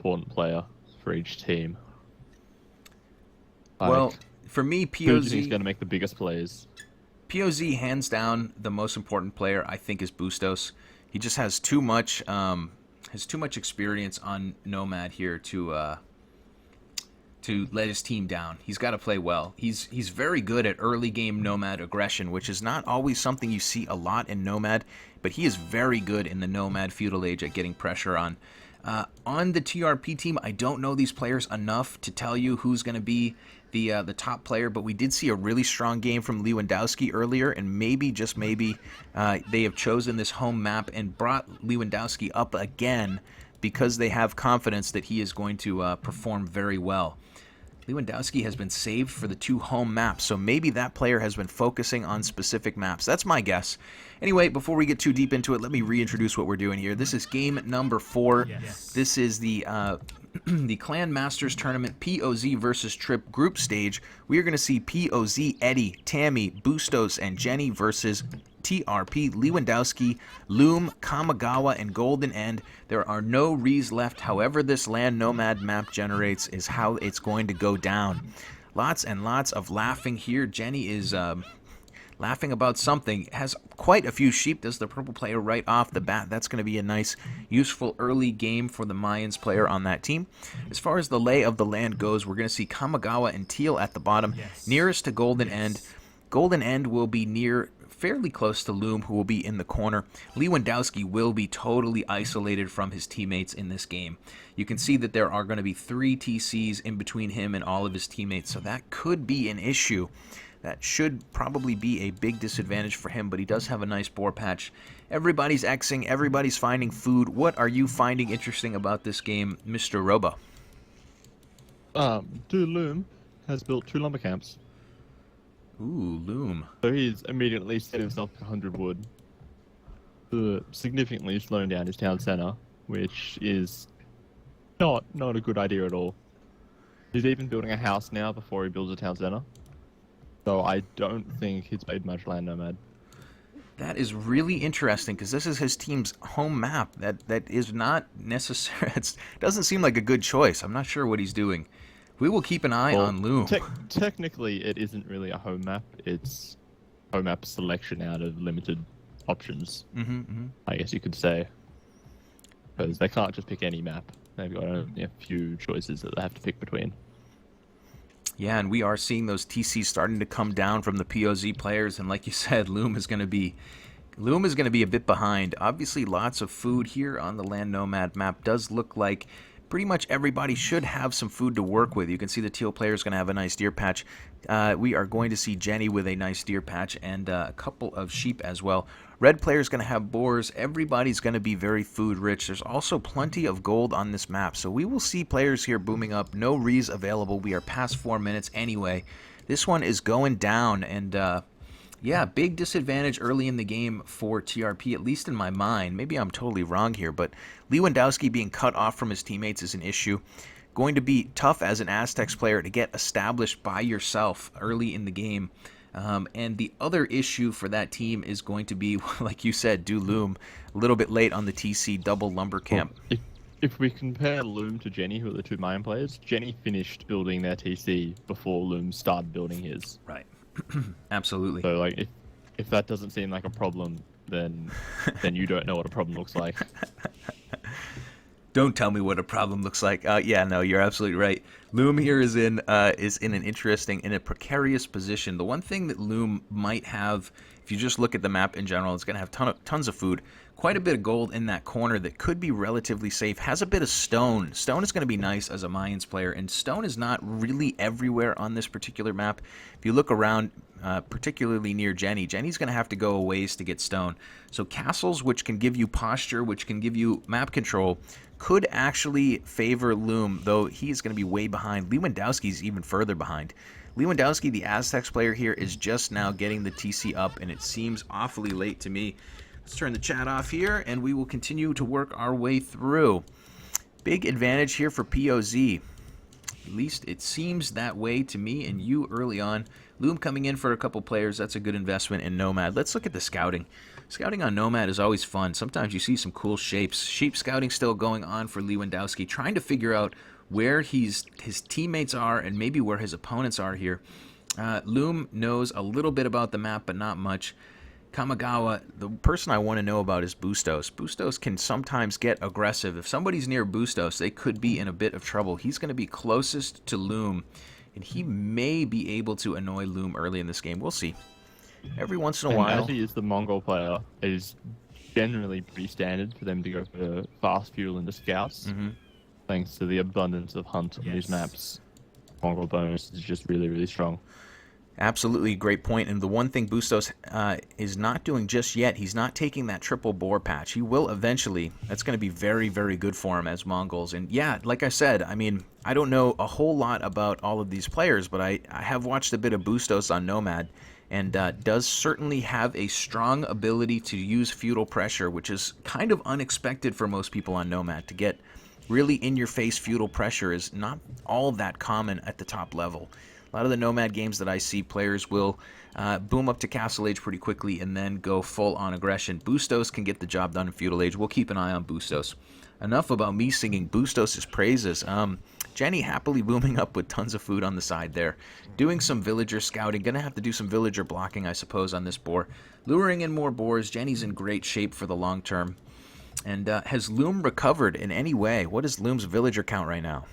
important player for each team. Well, Like, for me, who do you think is PoZ, going to make the biggest plays? PoZ hands down the most important player I think is Bustos. He just has too much experience on Nomad here to let his team down. He's got to play well. He's very good at early game Nomad aggression, which is not always something you see a lot in Nomad, but he is very good in the Nomad Feudal Age at getting pressure on. On the TRP team, I don't know these players enough to tell you who's going to be the top player, but we did see a really strong game from Lewandowski earlier, and maybe, just maybe, they have chosen this home map and brought Lewandowski up again because they have confidence that he is going to perform very well. Lewandowski has been saved for the 2 home maps, so maybe that player has been focusing on specific maps. That's my guess. Anyway, before we get too deep into it, let me reintroduce what we're doing here. This is game number 4. Yes. This is the the Clan Masters Tournament PoZ versus Trip group stage. We are going to see PoZ, Eddie, Tammy, Bustos, and Jenny versus TRP, Lewandowski, Loom, Kamigawa, and Golden End. There are no Rees left. However this land nomad map generates is how it's going to go down. Lots and lots of laughing here. Jenny is laughing about something. Has quite a few sheep. Does the purple player right off the bat. That's going to be a nice, useful early game for the Mayans player on that team. As far as the lay of the land goes, we're going to see Kamigawa and Teal at the bottom, nearest to Golden End. Golden End will be fairly close to Loom, who will be in the corner. Lewandowski will be totally isolated from his teammates in this game. You can see that there are going to be 3 TCs in between him and all of his teammates, so that could be an issue. That should probably be a big disadvantage for him, but he does have a nice boar patch. Everybody's Xing, everybody's finding food. What are you finding interesting about this game, Mr. Robo? Loom has built 2 lumber camps. Ooh, Loom. So he's immediately set himself 100 wood, significantly slowing down his town center, which is not a good idea at all. He's even building a house now before he builds a town center. So I don't think he's made much land nomad. That is really interesting because this is his team's home map. That is not necessary. It doesn't seem like a good choice. I'm not sure what he's doing. We will keep an eye on Loom. Technically, it isn't really a home map. It's home map selection out of limited options. I guess you could say, because they can't just pick any map. They've got only a few choices that they have to pick between. Yeah, and we are seeing those TCs starting to come down from the PoZ players, and like you said, Loom is going to be a bit behind. Obviously, lots of food here on the Land Nomad map. Does look like pretty much everybody should have some food to work with. You can see the teal player is going to have a nice deer patch. We are going to see Jenny with a nice deer patch and a couple of sheep as well. Red player is going to have boars. Everybody's going to be very food rich. There's also plenty of gold on this map, so we will see players here booming up. No Rees available. We are past 4 minutes anyway. This one is going down, and yeah, big disadvantage early in the game for TRP, at least in my mind. Maybe I'm totally wrong here, but Lewandowski being cut off from his teammates is an issue. Going to be tough as an Aztecs player to get established by yourself early in the game. And the other issue for that team is going to be, like you said, Loom, a little bit late on the TC double lumber camp. Well, if we compare Loom to Jenny, who are the 2 Mayan players, Jenny finished building their TC before Loom started building his. Right. Absolutely. So, like, if that doesn't seem like a problem, then you don't know what a problem looks like. Don't tell me what a problem looks like. Yeah, no, you're absolutely right. Loom here is in a precarious position. The one thing that Loom might have, if you just look at the map in general, it's going to have tons of food. Quite a bit of gold in that corner that could be relatively safe. Has a bit of stone. Stone is going to be nice as a Mayans player, and stone is not really everywhere on this particular map. If you look around, particularly near Jenny, Jenny's going to have to go a ways to get stone. So castles, which can give you posture, which can give you map control, could actually favor Loom, though he's going to be way behind. Lewandowski's even further behind. Lewandowski, the Aztecs player here, is just now getting the TC up, and it seems awfully late to me. Let's turn the chat off here, and we will continue to work our way through. Big advantage here for PoZ. At least it seems that way to me and you early on. Loom coming in for a couple players. That's a good investment in Nomad. Let's look at the scouting. Scouting on Nomad is always fun. Sometimes you see some cool shapes. Sheep scouting still going on for Lewandowski, trying to figure out where his teammates are and maybe where his opponents are here. Loom knows a little bit about the map, but not much. Kamigawa, the person I want to know about is Bustos. Bustos can sometimes get aggressive. If somebody's near Bustos, they could be in a bit of trouble. He's going to be closest to Loom, and he may be able to annoy Loom early in this game. We'll see. Every once in a while... as he is the Mongol player, it is generally pretty standard for them to go for fast fuel into scouts. Thanks to the abundance of hunt on these maps. Mongol bonus is just really, really strong. Absolutely, great point. And the one thing Bustos is not doing just yet, he's not taking that triple boar patch. He will eventually. That's going to be very, very good for him as Mongols. And yeah, like I said, I mean, I don't know a whole lot about all of these players, but I have watched a bit of Bustos on Nomad, and does certainly have a strong ability to use feudal pressure, which is kind of unexpected for most people on Nomad. To get really in-your-face feudal pressure is not all that common at the top level. A lot of the Nomad games that I see, players will boom up to Castle Age pretty quickly and then go full-on aggression. Bustos can get the job done in Feudal Age. We'll keep an eye on Bustos. Enough about me singing Bustos' praises. Jenny happily booming up with tons of food on the side there. Doing some villager scouting. Going to have to do some villager blocking, I suppose, on this boar. Luring in more boars. Jenny's in great shape for the long term. And has Loom recovered in any way? What is Loom's villager count right now?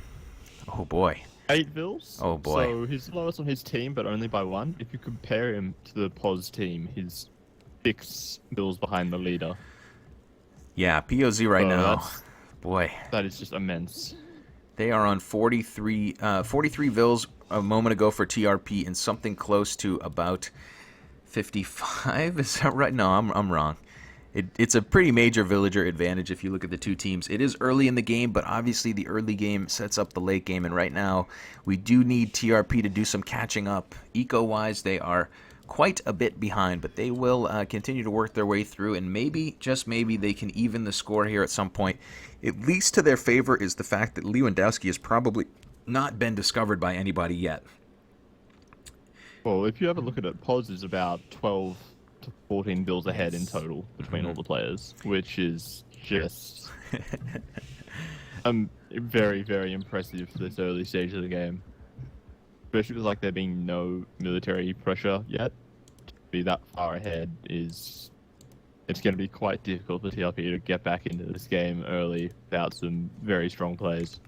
Oh, boy. 8 vills. Oh, boy. So he's lowest on his team, but only by 1. If you compare him to the PoZ team, he's 6 vills behind the leader. Yeah, PoZ right now. Boy. That is just immense. They are on 43 vills a moment ago for TRP and something close to about 55. Is that right? No, I'm wrong. It's a pretty major villager advantage if you look at the two teams. It is early in the game, but obviously the early game sets up the late game, and right now we do need TRP to do some catching up. Eco-wise, they are quite a bit behind, but they will continue to work their way through, and maybe, just maybe, they can even the score here at some point. At least to their favor is the fact that Lewandowski has probably not been discovered by anybody yet. Well, if you have a look at it, PoZ is about 12 to 14 bills ahead in total between all the players, which is just very, very impressive for this early stage of the game. Especially with like there being no military pressure yet. To be that far ahead is... it's going to be quite difficult for TRP to get back into this game early without some very strong plays.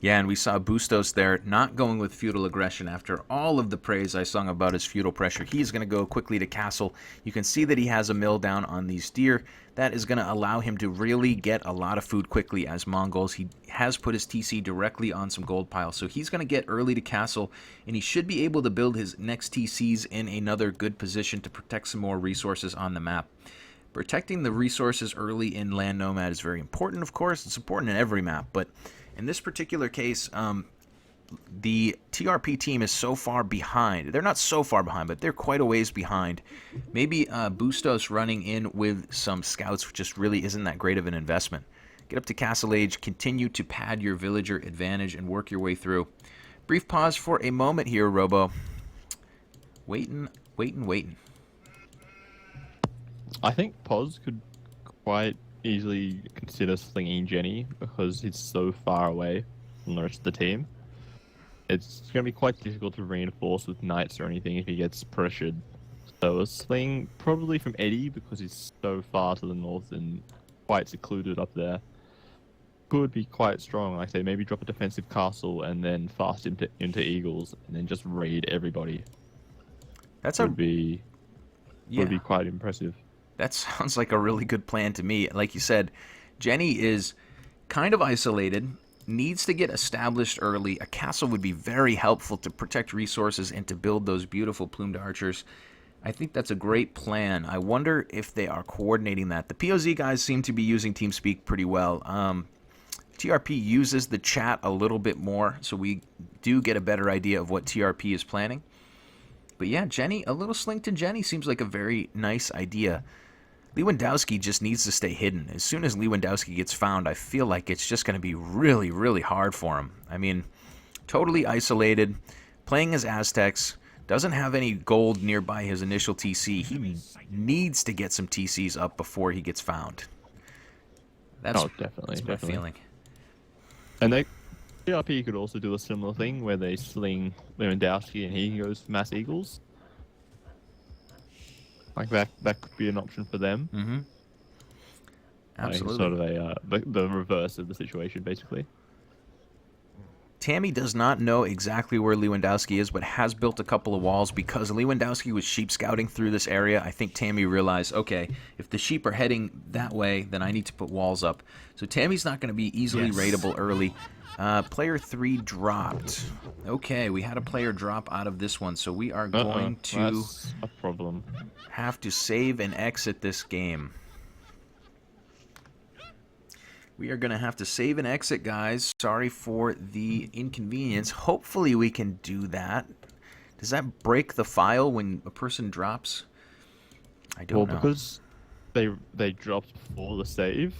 Yeah, and we saw Bustos there not going with feudal aggression after all of the praise I sung about his feudal pressure. He's going to go quickly to castle. You can see that he has a mill down on these deer. That is going to allow him to really get a lot of food quickly as Mongols. He has put his TC directly on some gold piles, so he's going to get early to castle, and he should be able to build his next TCs in another good position to protect some more resources on the map. Protecting the resources early in Land Nomad is very important, of course. It's important in every map, but in this particular case, the TRP team is so far behind. They're not so far behind, but they're quite a ways behind. Maybe Bustos running in with some scouts just really isn't that great of an investment. Get up to Castle Age, continue to pad your villager advantage, and work your way through. Brief pause for a moment here, Robo. Waiting. I think PoZ could quite easily consider slinging Jenny because he's so far away from the rest of the team. It's going to be quite difficult to reinforce with knights or anything if he gets pressured. So a sling probably from Eddie because he's so far to the north and quite secluded up there. Could be quite strong. Like I say, maybe drop a defensive castle and then fast into Eagles and then just raid everybody. Would be quite impressive. That sounds like a really good plan to me. Like you said, Jenny is kind of isolated, needs to get established early. A castle would be very helpful to protect resources and to build those beautiful plumed archers. I think that's a great plan. I wonder if they are coordinating that. The PoZ guys seem to be using TeamSpeak pretty well. TRP uses the chat a little bit more, so we do get a better idea of what TRP is planning. But yeah, Jenny, a little sling to Jenny seems like a very nice idea. Lewandowski just needs to stay hidden. As soon as Lewandowski gets found, I feel like it's just going to be really, really hard for him. I mean, Totally isolated, playing as Aztecs, doesn't have any gold nearby his initial TC. He needs to get some TCs up before he gets found. That's my feeling. And TRP could also do a similar thing where they sling Lewandowski and he goes for Mass Eagles. Like that could be an option for them. Mm-hmm. Absolutely. Like sort of the reverse of the situation, basically. Tammy does not know exactly where Lewandowski is, but has built a couple of walls because Lewandowski was sheep scouting through this area. I think Tammy realized, okay, if the sheep are heading that way, then I need to put walls up. So Tammy's not going to be easily raidable early. Player 3 dropped. Okay, we had a player drop out of this one, so we are going to that's a problem. Have to save and exit this game. We are going to have to save and exit, guys. Sorry for the inconvenience. Hopefully we can do that. Does that break the file when a person drops? I don't know. Well, because they dropped before the save,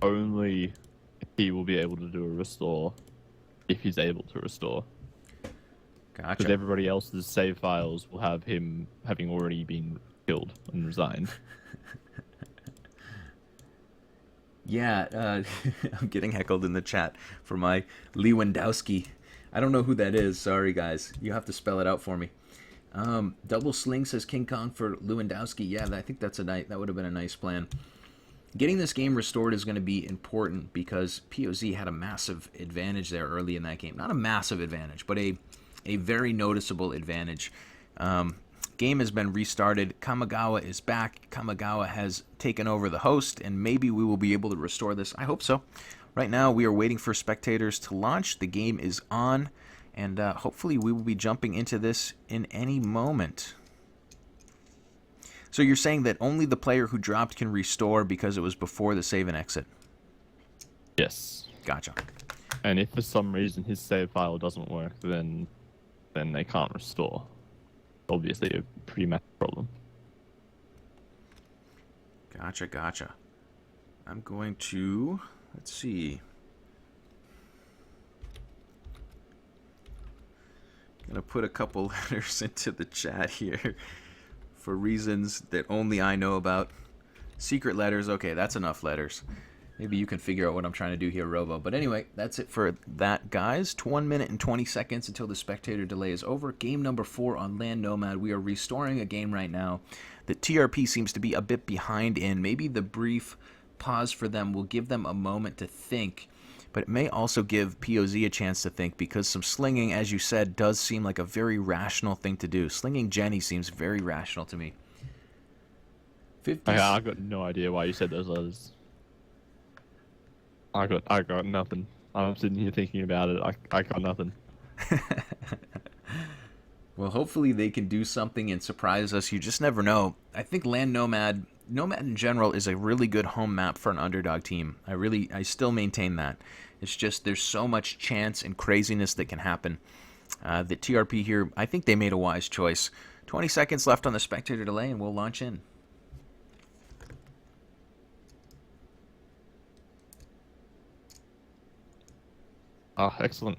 only he will be able to do a restore if he's able to restore. Gotcha. Because everybody else's save files will have him having already been killed and resigned. Yeah, I'm getting heckled in the chat for my Lewandowski. I don't know who that is. Sorry, guys. You have to spell it out for me. Double sling says King Kong for Lewandowski. Yeah, I think that would have been a nice plan. Getting this game restored is going to be important because PoZ had a massive advantage there early in that game. Not a massive advantage, but a very noticeable advantage. Game has been restarted. Kamigawa is back. Kamigawa has taken over the host, and maybe we will be able to restore this. I hope so. Right now, we are waiting for spectators to launch. The game is on, and hopefully we will be jumping into this in any moment. So you're saying that only the player who dropped can restore because it was before the save and exit? Yes. Gotcha. And if for some reason his save file doesn't work, then they can't restore. Obviously a pretty massive problem. Gotcha. I'm going to, let's see. I'm going to put a couple letters into the chat here for reasons that only I know about. Secret letters, okay, that's enough letters. Maybe you can figure out what I'm trying to do here, Robo. But anyway, that's it for that, guys. 1 minute and 20 seconds until the spectator delay is over. Game number 4 on Land Nomad. We are restoring a game right now that TRP seems to be a bit behind in. Maybe the brief pause for them will give them a moment to think. But it may also give PoZ a chance to think because some slinging, as you said, does seem like a very rational thing to do. Slinging Jenny seems very rational to me. I got no idea why you said those letters. I got nothing. I'm sitting here thinking about it. I got nothing. Well, hopefully they can do something and surprise us. You just never know. I think Land Nomad in general is a really good home map for an underdog team. I still maintain that. It's just there's so much chance and craziness that can happen. The TRP here, I think they made a wise choice. 20 seconds left on the spectator delay and we'll launch in. Excellent.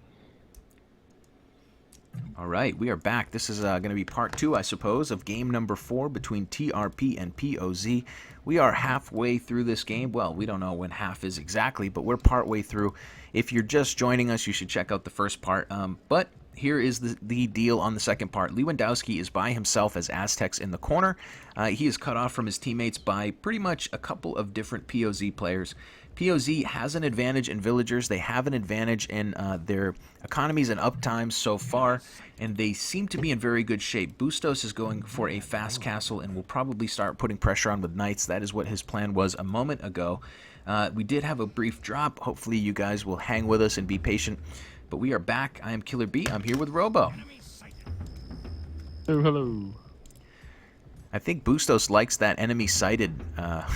All right, we are back. This is going to be part 2, I suppose, of game number 4 between TRP and PoZ. We are halfway through this game. Well, we don't know when half is exactly, but we're partway through. If you're just joining us, you should check out the first part. But here is the deal on the second part. Lewandowski is by himself as Aztecs in the corner. He is cut off from his teammates by pretty much a couple of different PoZ players. PoZ has an advantage in villagers. They have an advantage in their economies and uptimes so far, and they seem to be in very good shape. Bustos is going for a fast castle and will probably start putting pressure on with knights. That is what his plan was a moment ago. We did have a brief drop. Hopefully you guys will hang with us and be patient. But we are back. I am Killer B. I'm here with Robo. Oh, hello. I think Bustos likes that enemy sighted. I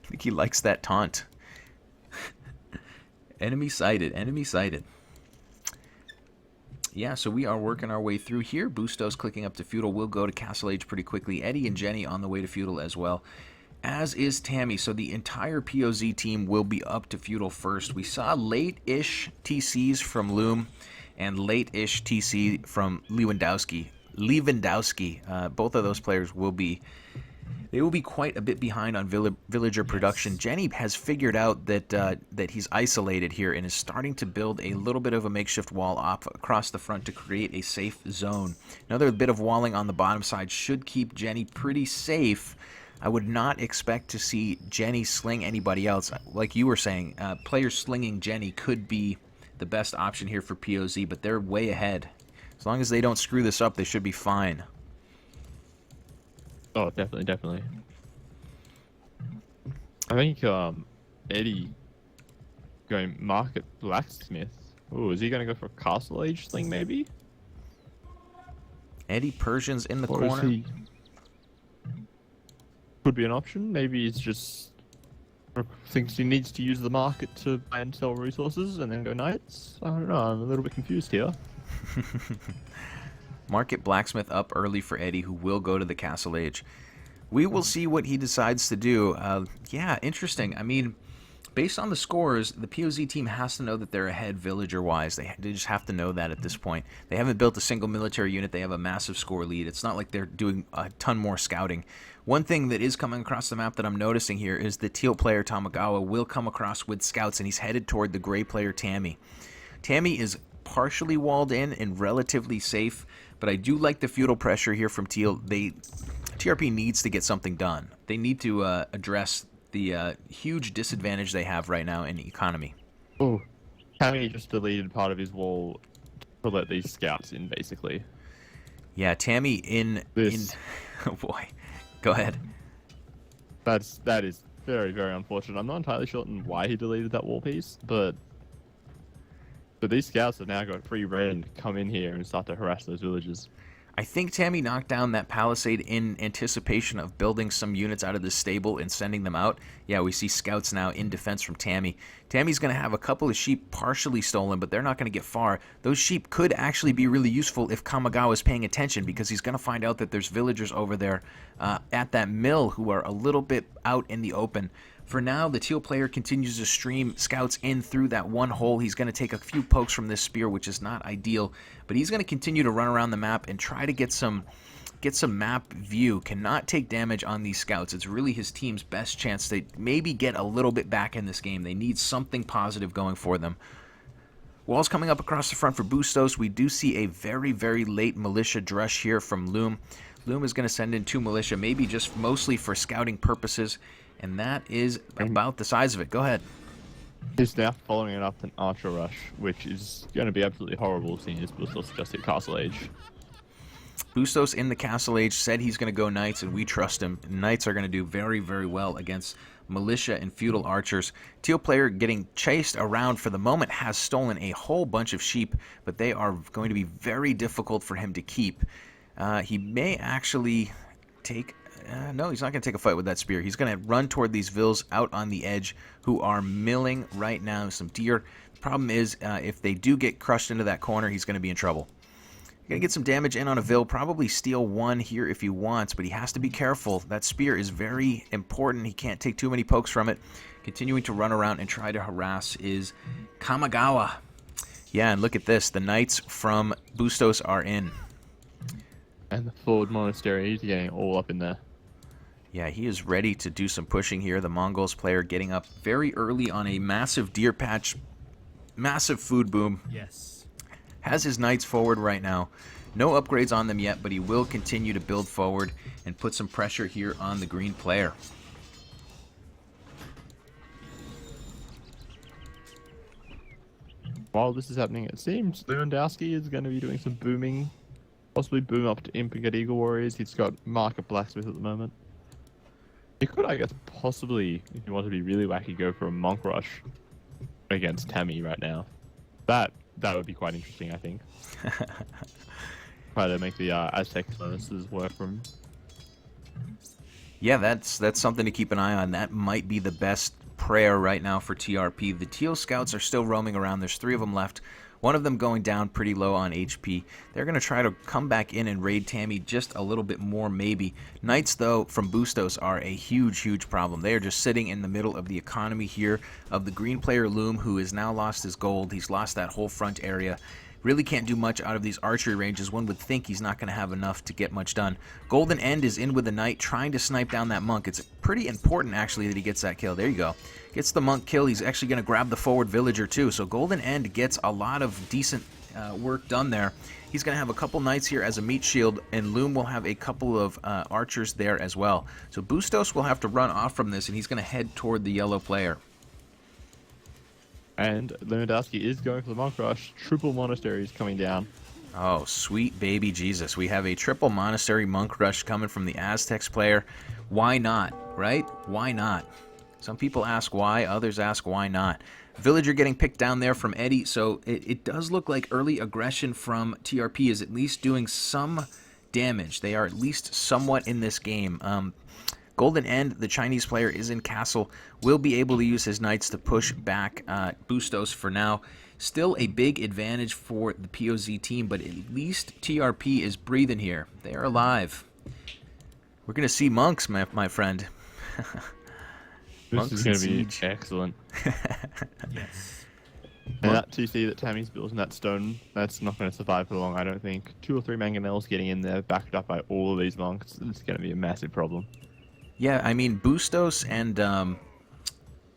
think he likes that taunt. Enemy sighted. Yeah, so we are working our way through here. Bustos clicking up to feudal. We'll go to Castle Age pretty quickly. Eddie and Jenny on the way to feudal as well. As is Tammy, so the entire PoZ team will be up to feudal first. We saw late-ish TCs from Loom, and late-ish TC from Lewandowski. Both of those players will be quite a bit behind on villager production. Jenny has figured out that he's isolated here and is starting to build a little bit of a makeshift wall up across the front to create a safe zone. Another bit of walling on the bottom side should keep Jenny pretty safe. I would not expect to see Jenny sling anybody else. Like you were saying, players slinging Jenny could be the best option here for PoZ, but they're way ahead. As long as they don't screw this up, they should be fine. Oh, definitely. I think Eddie going market blacksmith. Oh, is he going to go for a castle age sling maybe? Eddie Persian's in the Or corner. Could be an option. Maybe he's just thinks he needs to use the market to buy and sell resources and then go knights. I don't know. I'm a little bit confused here. Market blacksmith up early for Eddie, who will go to the castle age. We will see what he decides to do. Yeah, interesting. I mean, based on the scores, the PoZ team has to know that they're ahead villager-wise. They just have to know that at this point. They haven't built a single military unit. They have a massive score lead. It's not like they're doing a ton more scouting. One thing that is coming across the map that I'm noticing here is the teal player Tamagawa will come across with scouts, and he's headed toward the gray player Tammy. Tammy is partially walled in and relatively safe, but I do like the feudal pressure here from teal. TRP needs to get something done. They need to address the huge disadvantage they have right now in the economy. Oh, Tammy just deleted part of his wall to let these scouts in, basically. Yeah, Tammy in oh boy, go ahead. That is very, very unfortunate. I'm not entirely sure on why he deleted that wall piece, but these scouts have now got free reign to come in here and start to harass those villages. I think Tammy knocked down that palisade in anticipation of building some units out of this stable and sending them out. Yeah, we see scouts now in defense from Tammy. Tammy's going to have a couple of sheep partially stolen, but they're not going to get far. Those sheep could actually be really useful if Kamagawa is paying attention, because he's going to find out that there's villagers over there at that mill who are a little bit out in the open. For now, the teal player continues to stream scouts in through that one hole. He's going to take a few pokes from this spear, which is not ideal, but he's going to continue to run around the map and try to get some map view. Cannot take damage on these scouts. It's really his team's best chance to maybe get a little bit back in this game. They need something positive going for them. Walls coming up across the front for Bustos. We do see a very, very late militia drush here from Loom. Loom is going to send in 2 militia, maybe just mostly for scouting purposes. And that is about the size of it. Go ahead. He's now following it up with an archer rush, which is going to be absolutely horrible, seeing as Bustos just hit castle age. Bustos in the castle age said he's going to go knights, and we trust him. Knights are going to do very, very well against militia and feudal archers. Teal player getting chased around for the moment has stolen a whole bunch of sheep, but they are going to be very difficult for him to keep. He may actually take... no, he's not going to take a fight with that spear. He's going to run toward these vills out on the edge who are milling right now. Some deer. The problem is, if they do get crushed into that corner, he's going to be in trouble. Going to get some damage in on a vill. Probably steal one here if he wants, but he has to be careful. That spear is very important. He can't take too many pokes from it. Continuing to run around and try to harass is Kamagawa. Yeah, and look at this. The knights from Bustos are in. And the forward monastery, he's getting all up in there. Yeah, he is ready to do some pushing here. The Mongols player getting up very early on a massive deer patch, massive food boom. Yes. Has his knights forward right now. No upgrades on them yet, but he will continue to build forward and put some pressure here on the green player. While this is happening, it seems Lewandowski is going to be doing some booming. Possibly boom up to Imp and get Eagle Warriors. He's got Market Blacksmith at the moment. He could, I guess, possibly, if you want to be really wacky, go for a Monk Rush against Tammy right now. That would be quite interesting, I think. Try to make the Aztec bonuses work for him. Yeah, that's something to keep an eye on. That might be the best prayer right now for TRP. The Teal Scouts are still roaming around. There's 3 of them left. One of them going down pretty low on HP. They're going to try to come back in and raid Tammy just a little bit more, maybe. Knights, though, from Bustos are a huge, huge problem. They are just sitting in the middle of the economy here of the green player Loom, who has now lost his gold. He's lost that whole front area. Really can't do much out of these archery ranges. One would think he's not going to have enough to get much done. Golden End is in with the Knight, trying to snipe down that Monk. It's pretty important, actually, that he gets that kill. There you go. Gets the Monk kill. He's actually going to grab the forward Villager, too. So Golden End gets a lot of decent work done there. He's going to have a couple Knights here as a meat shield, and Loom will have a couple of archers there as well. So Bustos will have to run off from this, and he's going to head toward the yellow player. And Lewandowski is going for the Monk Rush. Triple Monasteries coming down. Oh, sweet baby Jesus. We have a triple Monastery Monk Rush coming from the Aztecs player. Why not, right? Why not? Some people ask why, others ask why not. Villager getting picked down there from Eddie, so it does look like early aggression from TRP is at least doing some damage. They are at least somewhat in this game. Golden End, the Chinese player, is in castle, will be able to use his Knights to push back Bustos for now. Still a big advantage for the PoZ team, but at least TRP is breathing here. They are alive. We're going to see monks, my friend. This is going to be excellent. Yes. And that TC that Tammy's built in that stone, that's not going to survive for long, I don't think. 2 or 3 mangonels getting in there, backed up by all of these monks. It's going to be a massive problem. Yeah, I mean, Bustos and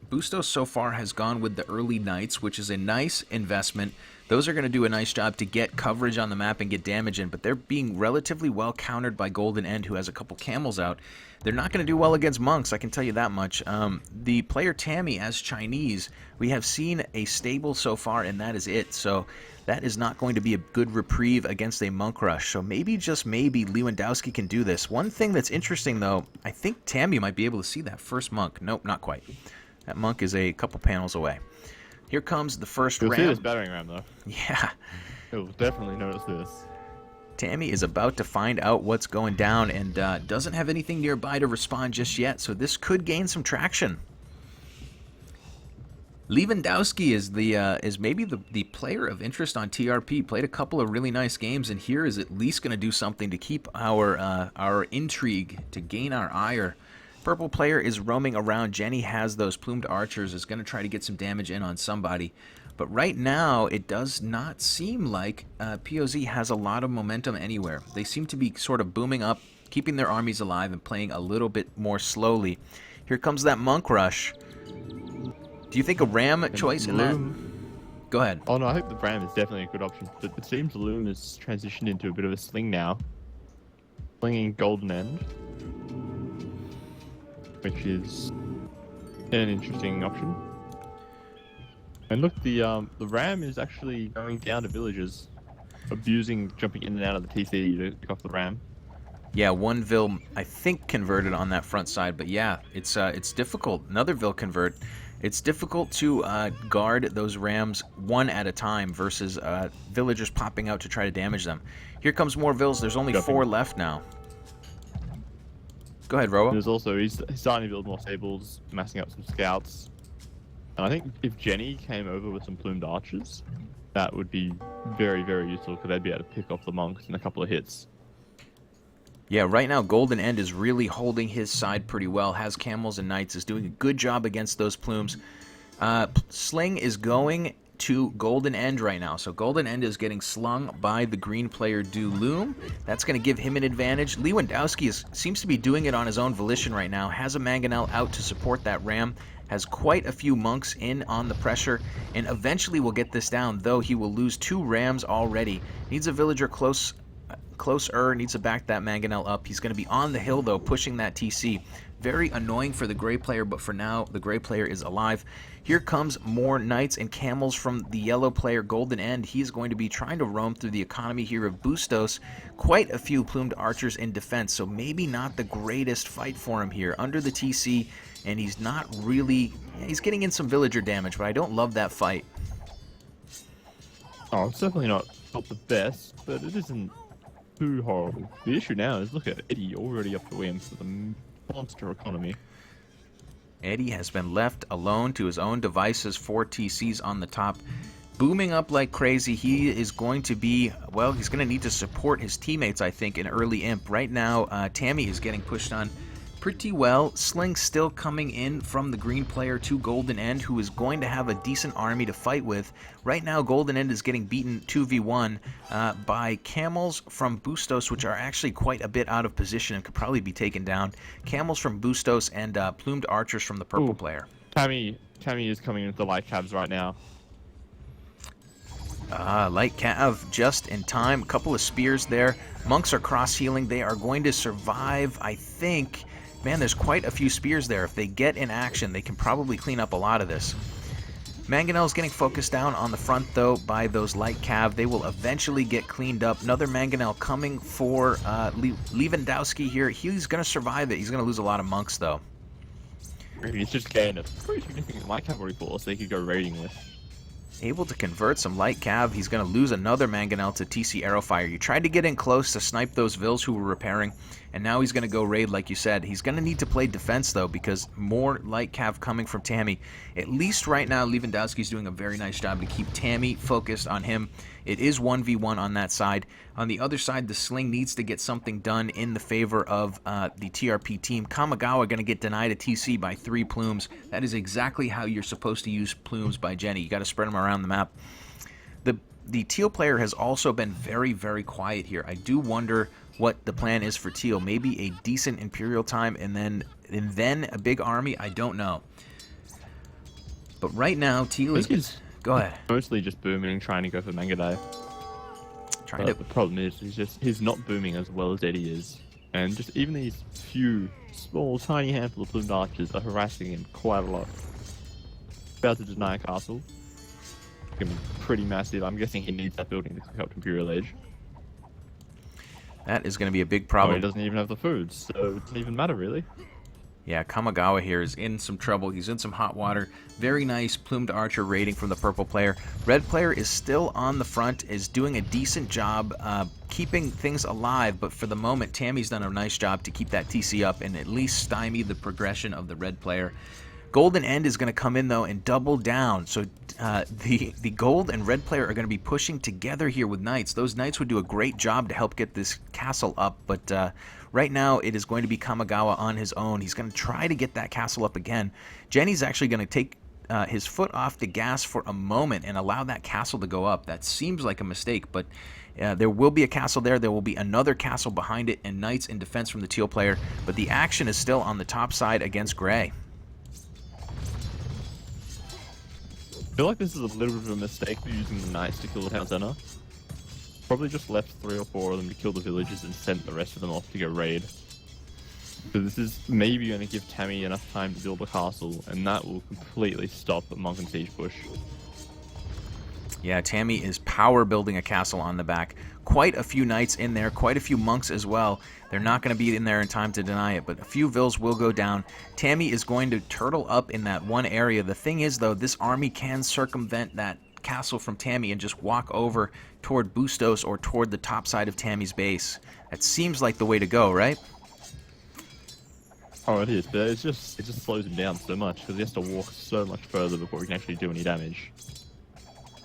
Bustos so far has gone with the early Knights, which is a nice investment. Those are going to do a nice job to get coverage on the map and get damage in, but they're being relatively well countered by Golden End, who has a couple camels out. They're not going to do well against monks, I can tell you that much. The player Tammy, as Chinese, we have seen a stable so far, and that is it. So that is not going to be a good reprieve against a monk rush. So maybe, just maybe, Lewandowski can do this. One thing that's interesting, though, I think Tammy might be able to see that first monk. Nope, not quite. That monk is a couple panels away. Here comes the first ram. You'll see this battering ram, though. Yeah. You'll definitely notice this. Tammy is about to find out what's going down and doesn't have anything nearby to respond just yet, so this could gain some traction. Lewandowski is maybe the player of interest on TRP. Played a couple of really nice games, and here is at least going to do something to keep our intrigue, to gain our ire. Purple player is roaming around. Jenny has those plumed archers, is going to try to get some damage in on somebody. But right now, it does not seem like PoZ has a lot of momentum anywhere. They seem to be sort of booming up, keeping their armies alive, and playing a little bit more slowly. Here comes that monk rush. Do you think a ram choice in that? Go ahead. Oh no, I think the ram is definitely a good option. But it seems Loom has transitioned into a bit of a sling now. Slinging Golden End, which is an interesting option. And look, the ram is actually going down to villages, jumping in and out of the TC to pick off the ram. Yeah, one Vil, I think, converted on that front side, but yeah, it's difficult. Another Vil convert. It's difficult to guard those rams one at a time versus villagers popping out to try to damage them. Here comes more Vils. There's only 4 left now. Go ahead, Robo. There's also, he's starting to build more stables, massing up some scouts. And I think if Jenny came over with some plumed archers, that would be very, very useful, because they'd be able to pick off the monks in a couple of hits. Yeah, right now Golden End is really holding his side pretty well. Has camels and knights, is doing a good job against those plumes. Sling is going to Golden End right now. So Golden End is getting slung by the green player Loom. That's going to give him an advantage. Lewandowski seems to be doing it on his own volition right now. Has a Mangonel out to support that ram. Has quite a few monks in on the pressure, and eventually will get this down, though he will lose 2 rams already. Needs a villager closer, needs to back that Mangonel up. He's going to be on the hill, though, pushing that TC. Very annoying for the gray player, but for now, the gray player is alive. Here comes more knights and camels from the yellow player, Golden End. He's going to be trying to roam through the economy here of Bustos. Quite a few plumed archers in defense, so maybe not the greatest fight for him here. Under the TC, and he's not really... He's getting in some villager damage, but I don't love that fight. Oh, it's definitely not the best, but it isn't too horrible. The issue now is, look at Eddie already up to wins with a monster economy. Eddie has been left alone to his own devices. 4 TCs on the top, booming up like crazy. He is going to be, well, he's going to need to support his teammates, I think, in early imp. Right now, Tammy is getting pushed on pretty well. Sling still coming in from the green player to Golden End, who is going to have a decent army to fight with. Right now, Golden End is getting beaten 2v1 by camels from Bustos, which are actually quite a bit out of position and could probably be taken down. Camels from Bustos and plumed archers from the purple player. Tammy is coming into the light cabs right now. Light Cav just in time. A couple of spears there. Monks are cross-healing. They are going to survive, I think. Man, there's quite a few spears there. If they get in action, they can probably clean up a lot of this. Mangonel's getting focused down on the front, though, by those Light Cav. They will eventually get cleaned up. Another Mangonel coming for Lewandowski here. He's going to survive it. He's going to lose a lot of monks, though. He's just gained a pretty significant light cavalry force they could go raiding with. Able to convert some light cav. He's going to lose another Mangonel to TC Arrowfire. You tried to get in close to snipe those Vils who were repairing, and now he's going to go raid like you said. He's going to need to play defense, though, because more light cav coming from Tammy. At least right now, Lewandowski's doing a very nice job to keep Tammy focused on him. It is 1v1 on that side. On the other side, the Sling needs to get something done in the favor of the TRP team. Kamigawa going to get denied a TC by 3 plumes. That is exactly how you're supposed to use plumes by Jenny. You got to spread them around the map. The Teal player has also been very, very quiet here. I do wonder what the plan is for Teal. Maybe a decent Imperial time and then a big army. I don't know. But right now, Teal is... Go ahead. Mostly just booming, trying to go for Mangadai. The problem is, he's not booming as well as Eddie is. And just even these few small, tiny handful of plumed archers are harassing him quite a lot. About to deny a castle. Gonna be pretty massive. I'm guessing he needs that building to help Imperial Age. That is going to be a big problem. He doesn't even have the food, so it doesn't even matter, really. Yeah, Kamigawa here is in some trouble. He's in some hot water. Very nice plumed archer raiding from the purple player. Red player is still on the front, is doing a decent job keeping things alive, but for the moment, Tammy's done a nice job to keep that TC up and at least stymie the progression of the red player. Golden End is going to come in, though, and double down. So the gold and red player are going to be pushing together here with knights. Those knights would do a great job to help get this castle up, but right now it is going to be Kamigawa on his own. He's going to try to get that castle up again. Jenny's actually going to take his foot off the gas for a moment and allow that castle to go up. That seems like a mistake, but there will be a castle there. There will be another castle behind it and knights in defense from the Teal player, but the action is still on the top side against Gray. I feel like this is a little bit of a mistake for using the knights to kill the town center. Probably just left 3 or 4 of them to kill the villagers and sent the rest of them off to go raid. So this is maybe going to give Tammy enough time to build a castle, and that will completely stop the Monk and Siege push. Yeah, Tammy is power building a castle on the back. Quite a few knights in there, quite a few monks as well. They're not going to be in there in time to deny it, but a few Vils will go down. Tammy is going to turtle up in that one area. The thing is, though, this army can circumvent that castle from Tammy and just walk over toward Bustos or toward the top side of Tammy's base. That seems like the way to go, right? Oh, it is, but it just slows him down so much because he has to walk so much further before he can actually do any damage.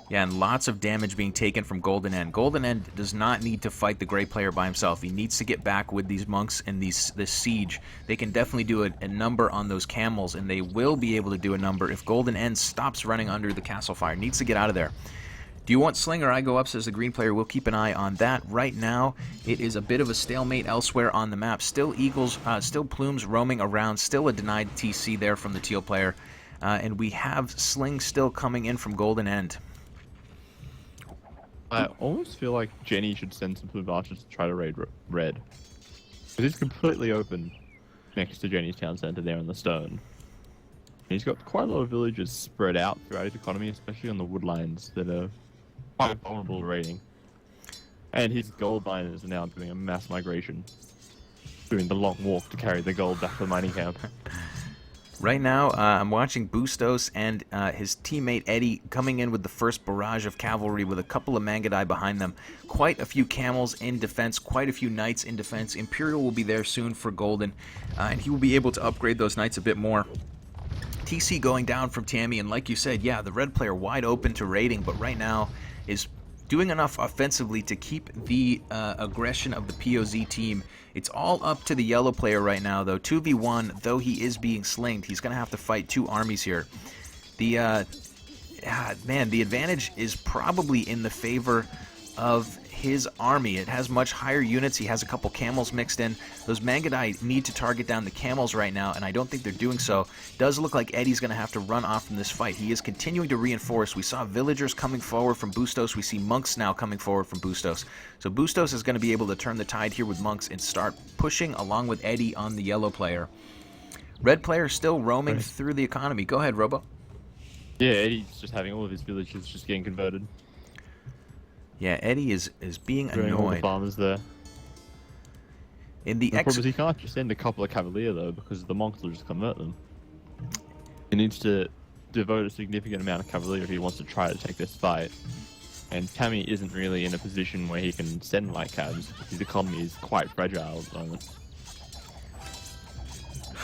Yeah, and lots of damage being taken from Golden End. Golden End does not need to fight the Gray player by himself. He needs to get back with these monks and this siege. They can definitely do a number on those camels, and they will be able to do a number if Golden End stops running under the castle fire. Needs to get out of there. Do you want Sling or I go up, says the green player. We'll keep an eye on that. Right now, it is a bit of a stalemate elsewhere on the map. Still Eagles, still Plumes roaming around. Still a denied TC there from the Teal player. And we have Sling still coming in from Golden End. I almost feel like Jenny should send some plumed archers to try to raid red. Because it's completely open next to Jenny's town center there in the stone. He's got quite a lot of villages spread out throughout his economy, especially on the woodlines that are quite vulnerable to raiding. And his gold miners are now doing a mass migration, doing the long walk to carry the gold back to the mining camp. Right now, I'm watching Bustos and his teammate Eddie coming in with the first barrage of cavalry with a couple of Mangadai behind them. Quite a few camels in defense, quite a few knights in defense. Imperial will be there soon for Golden, and he will be able to upgrade those knights a bit more. TC going down from Tammy, and like you said, yeah, the red player wide open to raiding, but right now is doing enough offensively to keep the aggression of the PoZ team. It's all up to the yellow player right now, though. 2v1, though he is being slinged, he's going to have to fight two armies here. The the advantage is probably in the favor of his army. It has much higher units. He has a couple camels mixed in. Those Mangudai need to target down the camels right now, and I don't think they're doing so. Does look like Eddie's going to have to run off from this fight. He is continuing to reinforce. We saw villagers coming forward from Bustos. We see monks now coming forward from Bustos. So Bustos is going to be able to turn the tide here with monks and start pushing along with Eddie on the yellow player. Red player still roaming through the economy. Go ahead, Robo. Yeah, Eddie's just having all of his villages just getting converted. Yeah, Eddie is being Doing all the annoyed. farmers there. In the problem is he can't just send a couple of cavalier though, because the monks will just convert them. He needs to devote a significant amount of cavalier if he wants to try to take this fight. And Tammy isn't really in a position where he can send light cabs. His economy is quite fragile at the moment.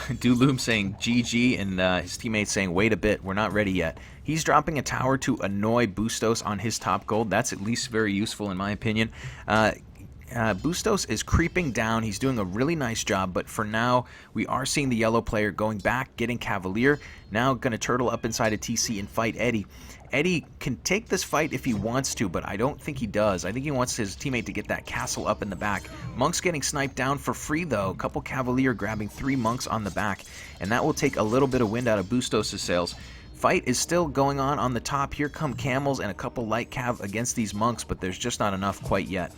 Dooloom saying GG and his teammates saying wait a bit, we're not ready yet. He's dropping a tower to annoy Bustos on his top gold. That's at least very useful in my opinion. Bustos is creeping down. He's doing a really nice job, but for now we are seeing the yellow player going back, getting cavalier. Now going to turtle up inside a TC and fight Eddie. Eddie can take this fight if he wants to, but I don't think he does. I think he wants his teammate to get that castle up in the back. Monk's getting sniped down for free, though. A couple cavalier grabbing 3 monks on the back, and that will take a little bit of wind out of Bustos' sails. Fight is still going on the top. Here come camels and a couple light cav against these monks, but there's just not enough quite yet.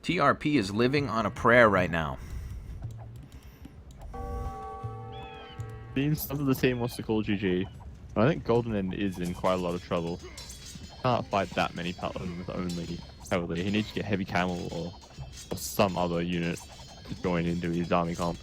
TRP is living on a prayer right now. Seems some of the team wants to call GG. I think Golden End is in quite a lot of trouble. Can't fight that many paladins with only cavalier. He needs to get heavy camel or some other unit to join into his army comp.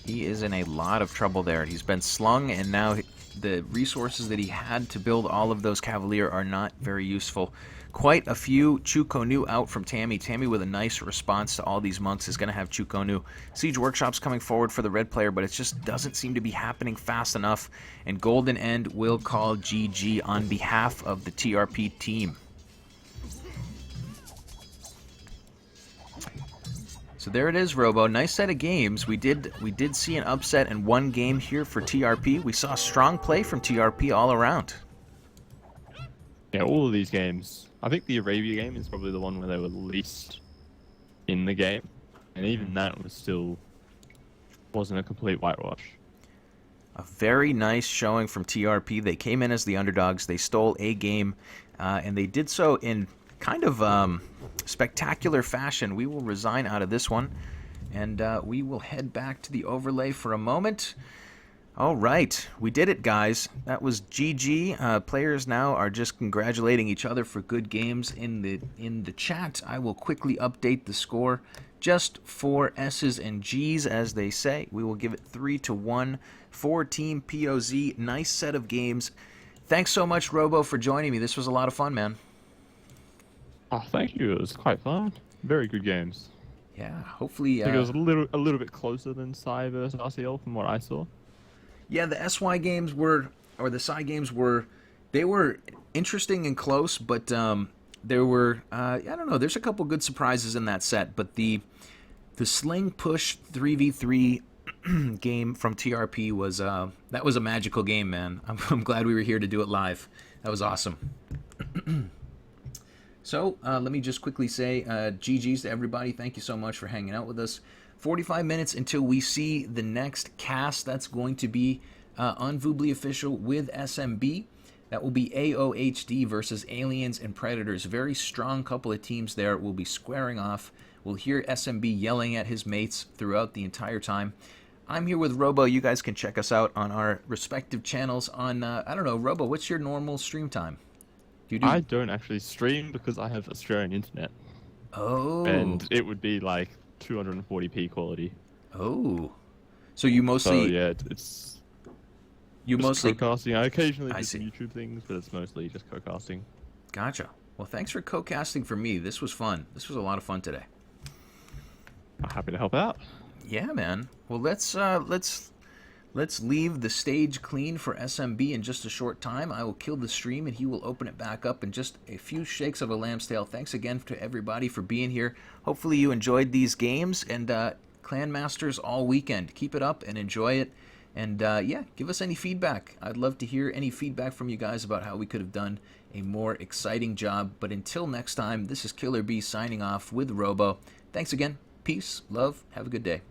He is in a lot of trouble there. He's been slung, and now the resources that he had to build all of those cavalier are not very useful. Quite a few Chukonu out from Tammy. Tammy with a nice response to all these monks is going to have Chukonu. Siege Workshop's coming forward for the red player, but it just doesn't seem to be happening fast enough. And Golden End will call GG on behalf of the TRP team. So there it is, Robo. Nice set of games. We did see an upset in one game here for TRP. We saw strong play from TRP all around. Yeah, all of these games. I think the Arabia game is probably the one where they were least in the game. And even that was still wasn't a complete whitewash. A very nice showing from TRP. They came in as the underdogs. They stole a game, and they did so in kind of spectacular fashion. We will resign out of this one, and we will head back to the overlay for a moment. All right, we did it, guys. That was GG. Players now are just congratulating each other for good games in the chat. I will quickly update the score just for S's and G's, as they say. We will give it 3-1 for Team PoZ. Nice set of games. Thanks so much, Robo, for joining me. This was a lot of fun, man. Oh, thank you. It was quite fun. Very good games. Yeah, hopefully. I think it was a little bit closer than Psy versus RCL from what I saw. Yeah, the SY games were, or the Psy games were, they were interesting and close, but there were, I don't know, there's a couple good surprises in that set, but the Sling Push 3v3 game from TRP was, that was a magical game, man. I'm glad we were here to do it live. That was awesome. So, let me just quickly say GG's to everybody. Thank you so much for hanging out with us. 45 minutes until we see the next cast. That's going to be on Voobly Official with SMB. That will be AOHD versus Aliens and Predators. Very strong couple of teams there. Will be squaring off. We'll hear SMB yelling at his mates throughout the entire time. I'm here with Robo. You guys can check us out on our respective channels on, I don't know, Robo, what's your normal stream time? I don't actually stream because I have Australian internet. Oh. And it would be like 240p quality. Oh. So you mostly... So yeah, it's... You mostly... co-casting. I occasionally do some see. YouTube things, but it's mostly just co-casting. Gotcha. Well, thanks for co-casting for me. This was fun. This was a lot of fun today. I'm happy to help out. Yeah, man. Well, let's Let's leave the stage clean for SMB in just a short time. I will kill the stream and he will open it back up in just a few shakes of a lamb's tail. Thanks again to everybody for being here. Hopefully you enjoyed these games, and Clan Masters all weekend. Keep it up and enjoy it. And yeah, give us any feedback. I'd love to hear any feedback from you guys about how we could have done a more exciting job. But until next time, this is Killer B signing off with Robo. Thanks again. Peace, love, have a good day.